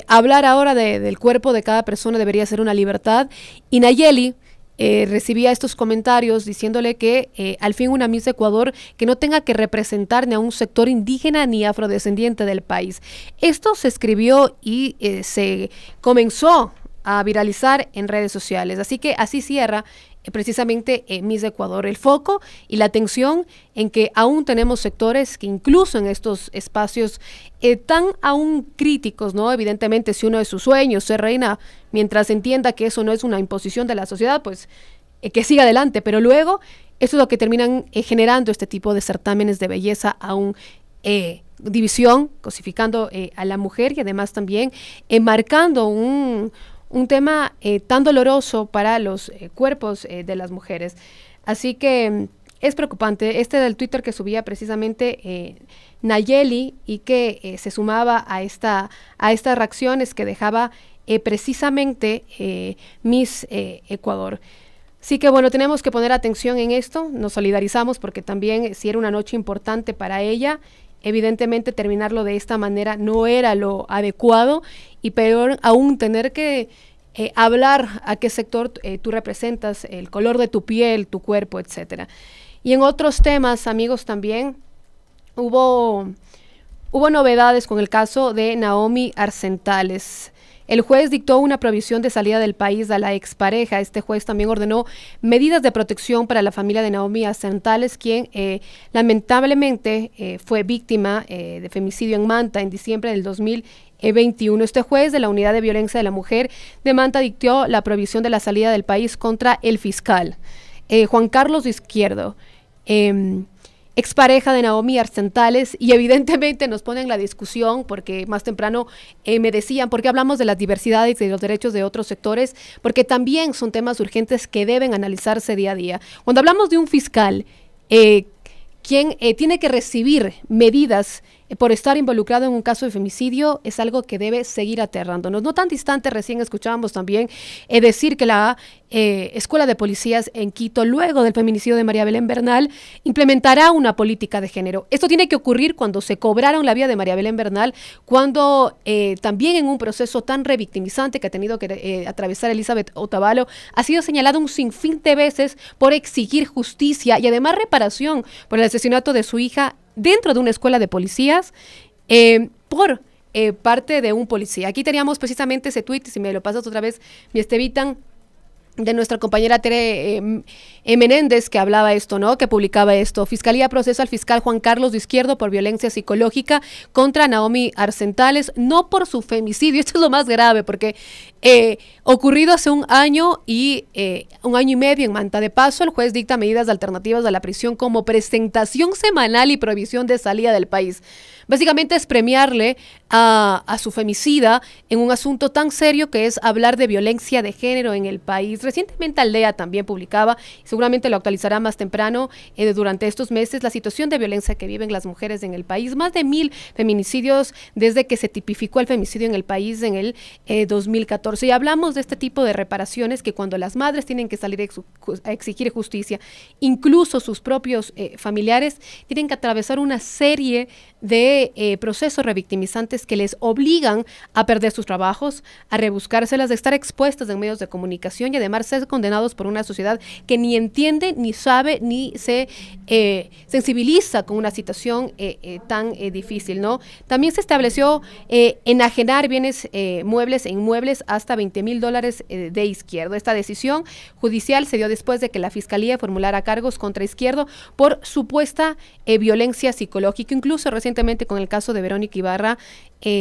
hablar ahora del cuerpo de cada persona debería ser una libertad. Y Nayeli recibía estos comentarios diciéndole que al fin una Miss Ecuador que no tenga que representar ni a un sector indígena ni afrodescendiente del país. Esto se escribió y se comenzó a viralizar en redes sociales. Así que así cierra precisamente Miss Ecuador, el foco y la atención en que aún tenemos sectores que incluso en estos espacios tan aún críticos, ¿no? Evidentemente, si uno de sus sueños ser reina, mientras entienda que eso no es una imposición de la sociedad, pues que siga adelante, pero luego eso es lo que terminan generando este tipo de certámenes de belleza aún división, cosificando a la mujer y además también marcando un tema tan doloroso para los cuerpos de las mujeres. Así que es preocupante. Este del Twitter que subía precisamente Nayeli y que se sumaba a estas reacciones que dejaba precisamente Miss Ecuador. Así que bueno, tenemos que poner atención en esto, nos solidarizamos porque también si era una noche importante para ella, evidentemente terminarlo de esta manera no era lo adecuado y peor aún tener que hablar a qué sector tú representas, el color de tu piel, tu cuerpo, etcétera. Y en otros temas, amigos, también hubo novedades con el caso de Naomi Arsentales. El juez dictó una prohibición de salida del país a la expareja. Este juez también ordenó medidas de protección para la familia de Naomi Arsentales, quien lamentablemente fue víctima de femicidio en Manta en diciembre del 2021. Este juez de la Unidad de Violencia de la Mujer de Manta dictó la prohibición de la salida del país contra el fiscal Juan Carlos Izquierdo, expareja de Naomi Arsentales, y evidentemente nos ponen la discusión porque más temprano me decían, ¿por qué hablamos de las diversidades y de los derechos de otros sectores? Porque también son temas urgentes que deben analizarse día a día. Cuando hablamos de un fiscal, quien tiene que recibir medidas por estar involucrado en un caso de femicidio es algo que debe seguir aterrándonos. No tan distante, recién escuchábamos también decir que la Escuela de Policías en Quito, luego del feminicidio de María Belén Bernal, implementará una política de género. Esto tiene que ocurrir cuando se cobraron la vida de María Belén Bernal, cuando también en un proceso tan revictimizante que ha tenido que atravesar Elizabeth Otavalo, ha sido señalado un sinfín de veces por exigir justicia y además reparación por el asesinato de su hija dentro de una escuela de policías por parte de un policía. Aquí teníamos precisamente ese tuit, si me lo pasas otra vez, mi Estevitan, de nuestra compañera Tere Menéndez, que hablaba esto, ¿no? Que publicaba esto. Fiscalía procesa al fiscal Juan Carlos de Izquierdo por violencia psicológica contra Naomi Arcentales, no por su femicidio. Esto es lo más grave, porque ocurrido hace un año y medio en Manta de Paso, el juez dicta medidas alternativas a la prisión como presentación semanal y prohibición de salida del país. Básicamente es premiarle a su femicida en un asunto tan serio que es hablar de violencia de género en el país. Recientemente Aldea también publicaba, y seguramente lo actualizará más temprano durante estos meses, la situación de violencia que viven las mujeres en el país. Más de 1000 feminicidios desde que se tipificó el femicidio en el país en el 2014. Y hablamos de este tipo de reparaciones que cuando las madres tienen que salir a exigir justicia, incluso sus propios familiares tienen que atravesar una serie de procesos revictimizantes que les obligan a perder sus trabajos, a rebuscárselas, de estar expuestas en medios de comunicación y además ser condenados por una sociedad que ni entiende, ni sabe, ni se sensibiliza con una situación tan difícil, ¿no? También se estableció enajenar bienes muebles e inmuebles hasta $20,000 de Izquierdo. Esta decisión judicial se dio después de que la Fiscalía formulara cargos contra Izquierdo por supuesta violencia psicológica. Incluso recientemente con el caso de Verónica Ibarra,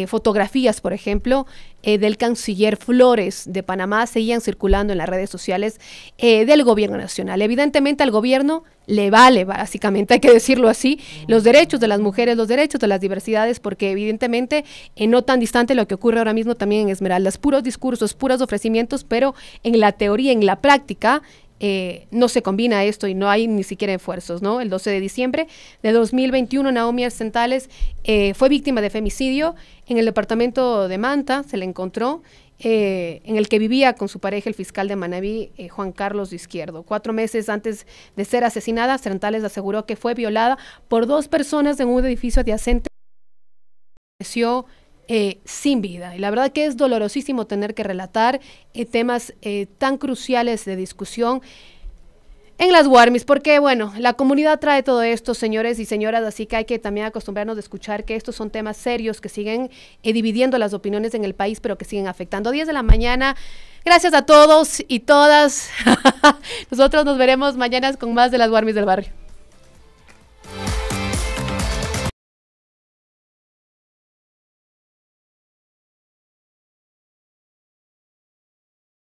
fotografías, por ejemplo, del canciller Flores de Panamá seguían circulando en las redes sociales del gobierno nacional. Evidentemente al gobierno le vale, básicamente hay que decirlo así, los derechos de las mujeres, los derechos de las diversidades, porque evidentemente no tan distante lo que ocurre ahora mismo también en Esmeraldas, puros discursos, puros ofrecimientos, pero en la teoría, en la práctica, no se combina esto y no hay ni siquiera esfuerzos, ¿no? El 12 de diciembre de 2021, Naomi Arcentales fue víctima de femicidio en el departamento de Manta, se le encontró, en el que vivía con su pareja, el fiscal de Manabí, Juan Carlos de Izquierdo. 4 meses antes de ser asesinada, Arcentales aseguró que fue violada por 2 personas en un edificio adyacente. Apareció sin vida. Y la verdad que es dolorosísimo tener que relatar temas tan cruciales de discusión en las Warmis, porque bueno, la comunidad trae todo esto, señores y señoras, así que hay que también acostumbrarnos de escuchar que estos son temas serios que siguen dividiendo las opiniones en el país, pero que siguen afectando. 10 de la mañana. Gracias a todos y todas. Nosotros nos veremos mañana con más de las Warmis del barrio.